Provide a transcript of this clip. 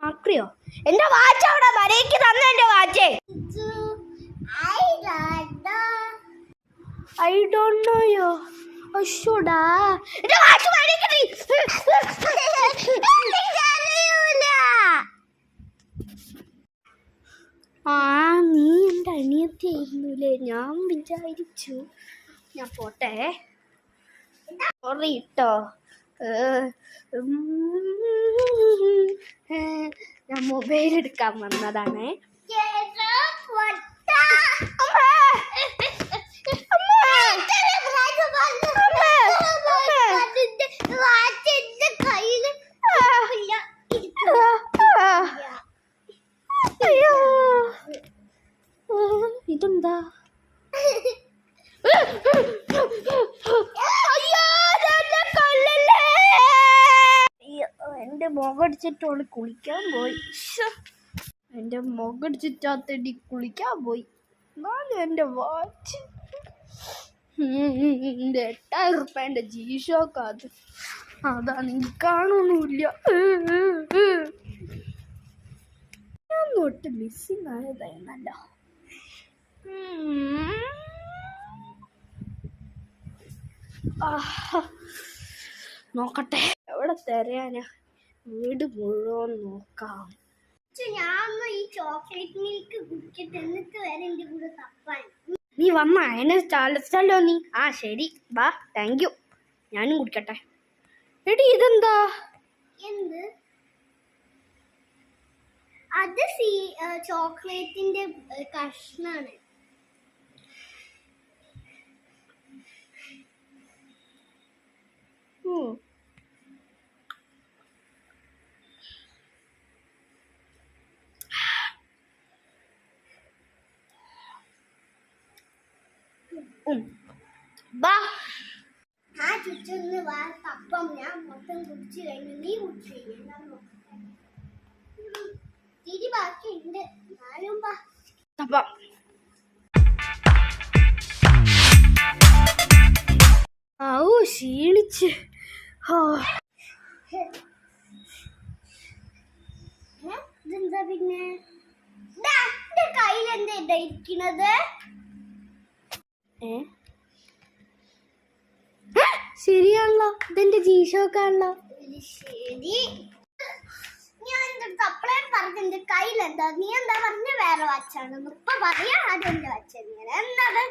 ആക്രിയോ? എന്റെ വാച്ച് അവിടെ മരയ്ക്ക് തന്നെ. എന്റെ വാച്ച് ഐ ഡോണ്ട് നോയോ. അശ്ശോടാ, എന്റെ വാച്ച് മരയ്ക്ക്. ആ, നീ എന്റെ അനിയത്തിയായിരുന്നുല്ലേ? ഞാൻ വിചാരിച്ചു. ഞാൻ പോട്ടെ, സോറി കേട്ടോ. ഞാൻ മൊബൈൽ എടുക്കാൻ വന്നതാണ്. ഇതെന്താ? എന്റെ മുഖടിച്ചിട്ടോള് കുളിക്കാൻ പോയി. എന്റെ മുഖടിച്ചിട്ടാത്തടി കുളിക്കാൻ പോയി. എന്നാലും എന്റെ വാച്ച് 8,000 റുപ്യന്റെ G-Shock അത്. അതാണെങ്കിൽ കാണുന്നില്ല. ഞാൻ തൊട്ട് മിസ്സിങ് ആയതായിരുന്നല്ലോ. നോക്കട്ടെ, എവിടെ തിരയാനാ? വീട് മുഴുവൻ നോക്കാം. ഞാൻ ഈ ചോക്ലേറ്റ് മിൽക്ക് കുടിച്ചിട്ട് എന്നിട്ട് വരെ എന്റെ കൂടെ തപ്പാൻ. നീ വന്ന എന്നെ ചാലോ നീ. ആ ശരി, വാ. Thank you. ഞാനും കുടിക്കട്ടെ. എടി ഇതെന്താ? എന്ത്? അത് ചോക്ലേറ്റിന്റെ കഷ്ണാണ്. ആ ചുറ്റൊന്ന് വാ തപ്പം. ഞാൻ മൊത്തം കുടിച്ചു കഴിഞ്ഞു. നീ കുടിച്ചു കഴിഞ്ഞു. തിരി ബാക്കിയുണ്ട്. ഞാനും വാ തപ്പം. ക്ഷീണിച്ച്. ഇതെന്താ പിന്നെ? കയ്യിലെന്താ ഇരിക്കണത്? ശരിയാണല്ലോ, ഇതെന്റെ G-Shock ആണല്ലോ. ശരി, ഞാൻ എന്റെ അപ്പളേ പറഞ്ഞു എന്റെ കയ്യിലെന്താ. നീ എന്താ പറഞ്ഞ വേറെ വാച്ചാണ്. ഇപ്പൊ പറയാ അതെന്റെ വാച്ച്. എന്നത്